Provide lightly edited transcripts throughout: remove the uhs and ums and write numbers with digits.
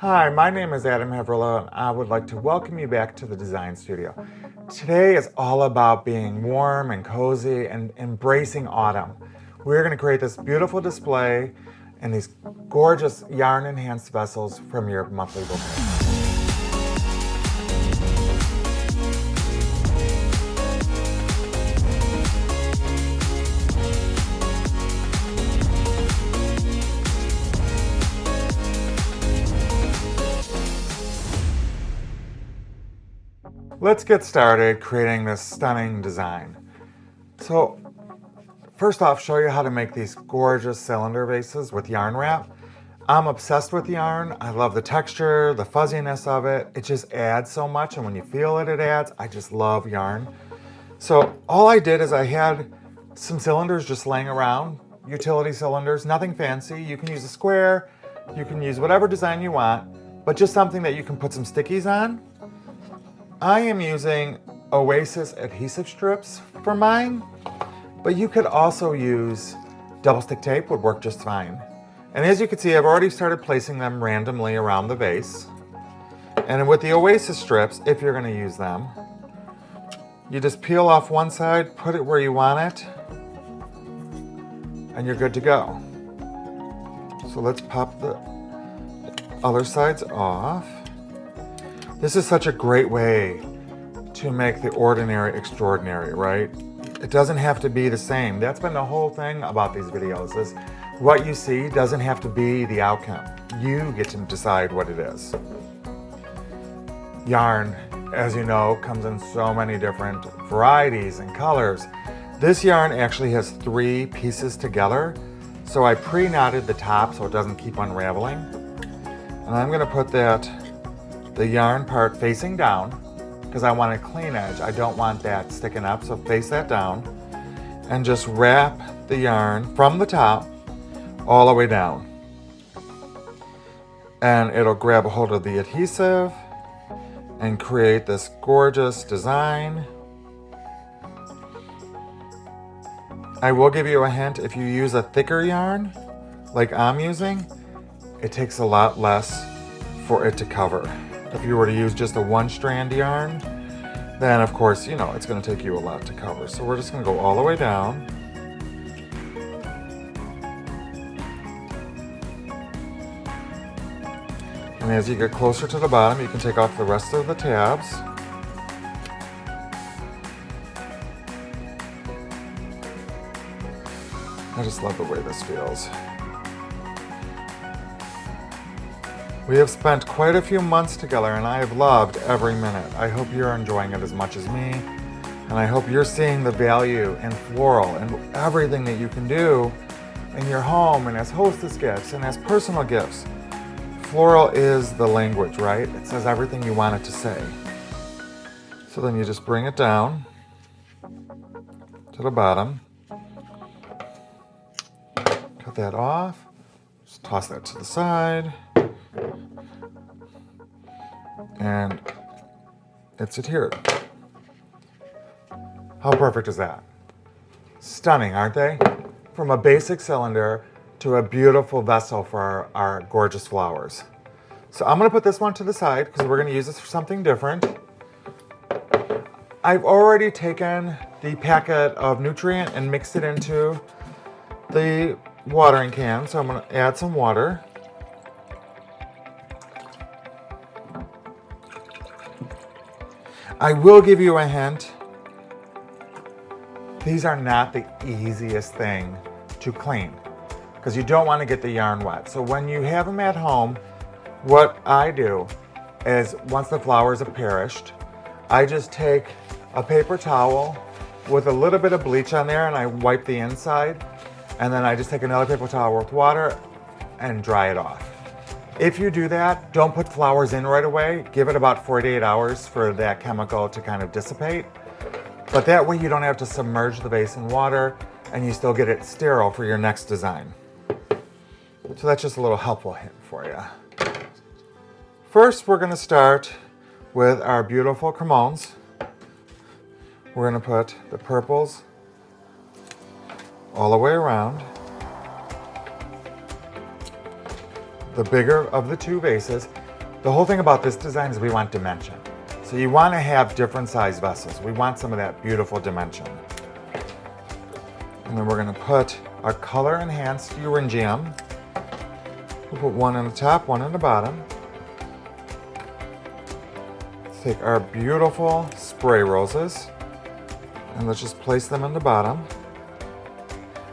Hi, my name is Adam Heverlo, and I would like to welcome you back to the Design Studio. Today is all about being warm and cozy and embracing autumn. We're going to create this beautiful display in these gorgeous yarn-enhanced vessels from your monthly bouquet. Let's get started creating this stunning design. So first off, show you how to make these gorgeous cylinder vases with yarn wrap. I'm obsessed with yarn. I love the texture, the fuzziness of it. It just adds so much, and when you feel it, it adds. I just love yarn. So all I did is I had some cylinders just laying around, utility cylinders, nothing fancy. You can use a square, you can use whatever design you want, but just something that you can put some stickies on. I am using Vases adhesive strips for mine, but you could also use double stick tape, would work just fine. And as you can see, I've already started placing them randomly around the vase. And with the Vases strips, if you're going to use them, you just peel off one side, put it where you want it, and you're good to go. So let's pop the other sides off. This is such a great way to make the ordinary extraordinary, right? It doesn't have to be the same. That's been the whole thing about these videos, is what you see doesn't have to be the outcome. You get to decide what it is. Yarn, as you know, comes in so many different varieties and colors. This yarn actually has 3 pieces together, so I pre-knotted the top so it doesn't keep unraveling. And I'm gonna put the yarn part facing down because I want a clean edge. I don't want that sticking up, so face that down and just wrap the yarn from the top all the way down. And it'll grab a hold of the adhesive and create this gorgeous design. I will give you a hint, if you use a thicker yarn like I'm using, it takes a lot less for it to cover. If you were to use just a 1-strand yarn, then of course, you know, it's going to take you a lot to cover. So we're just going to go all the way down. And as you get closer to the bottom, you can take off the rest of the tabs. I just love the way this feels. We have spent quite a few months together, and I have loved every minute. I hope you're enjoying it as much as me, and I hope you're seeing the value in floral and everything that you can do in your home and as hostess gifts and as personal gifts. Floral is the language, right? It says everything you want it to say. So then you just bring it down to the bottom. Cut that off. Just toss that to the side. And it's adhered. How perfect is that? Stunning, aren't they? From a basic cylinder to a beautiful vessel for our gorgeous flowers. So I'm going to put this one to the side because we're going to use this for something different. I've already taken the packet of nutrient and mixed it into the watering can, so I'm going to add some water. I will give you a hint. These are not the easiest thing to clean because you don't want to get the yarn wet. So when you have them at home, what I do is once the flowers have perished, I just take a paper towel with a little bit of bleach on there and I wipe the inside, and then I just take another paper towel with water and dry it off. If you do that, don't put flowers in right away. Give it about 48 hours for that chemical to kind of dissipate. But that way you don't have to submerge the vase in water and you still get it sterile for your next design. So that's just a little helpful hint for you. First, we're going to start with our beautiful cremones. We're going to put the purples all the way around. The bigger of the 2 vases. The whole thing about this design is we want dimension. So you want to have different size vessels. We want some of that beautiful dimension. And then we're going to put our color enhanced Euryngum. We'll put one on the top, one on the bottom. Let's take our beautiful spray roses and let's just place them on the bottom.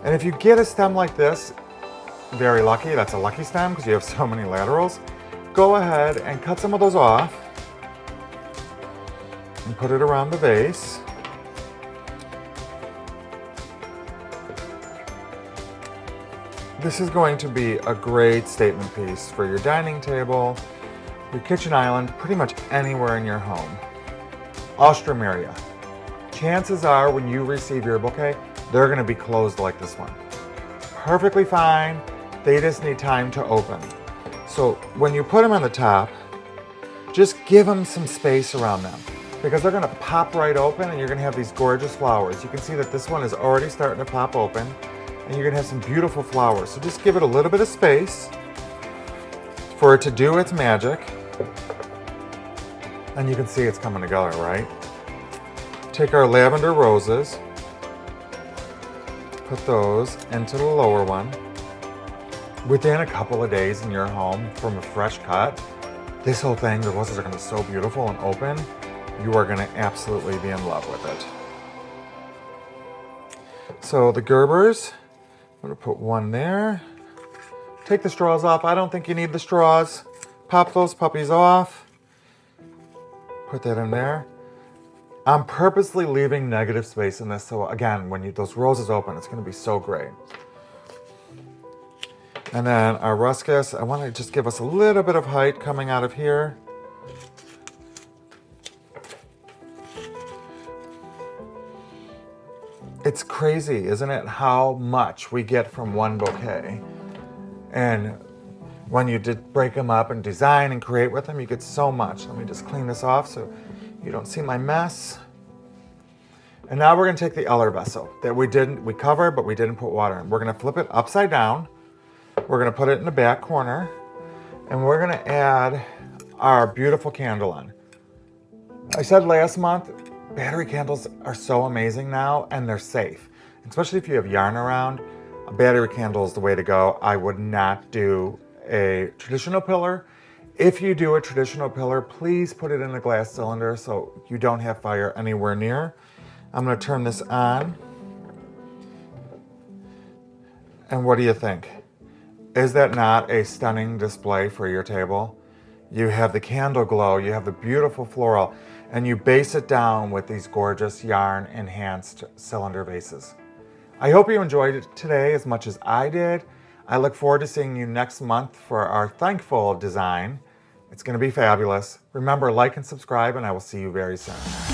And if you get a stem like this, very lucky, that's a lucky stem because you have so many laterals, go ahead and cut some of those off and put it around the vase. This is going to be a great statement piece for your dining table, your kitchen island, pretty much anywhere in your home. Alstroemeria. Chances are when you receive your bouquet, they're going to be closed like this one. Perfectly fine, they just need time to open. So when you put them on the top, just give them some space around them because they're going to pop right open and you're going to have these gorgeous flowers. You can see that this one is already starting to pop open and you're going to have some beautiful flowers. So just give it a little bit of space for it to do its magic. And you can see it's coming together, right? Take our lavender roses, put those into the lower one. Within a couple of days in your home from a fresh cut, this whole thing, the roses are going to be so beautiful and open. You are going to absolutely be in love with it. So the Gerbers, I'm going to put one there. Take the straws off. I don't think you need the straws. Pop those puppies off. Put that in there. I'm purposely leaving negative space in this, so again, when those roses open, it's going to be so great. And then our ruscus, I want to just give us a little bit of height coming out of here. It's crazy, isn't it, how much we get from one bouquet. And when you did break them up and design and create with them, you get so much. Let me just clean this off so you don't see my mess. And now we're going to take the Eller vessel that we covered, but we didn't put water in. We're going to flip it upside down. We're going to put it in the back corner. And we're going to add our beautiful candle on. I said last month, battery candles are so amazing now, and they're safe. Especially if you have yarn around, a battery candle is the way to go. I would not do a traditional pillar. If you do a traditional pillar, please put it in a glass cylinder so you don't have fire anywhere near. I'm going to turn this on. And what do you think? Is that not a stunning display for your table? You have the candle glow, you have the beautiful floral, and you base it down with these gorgeous yarn enhanced cylinder vases. I hope you enjoyed it today as much as I did. I look forward to seeing you next month for our Thankful design. It's going to be fabulous. Remember, like and subscribe, and I will see you very soon.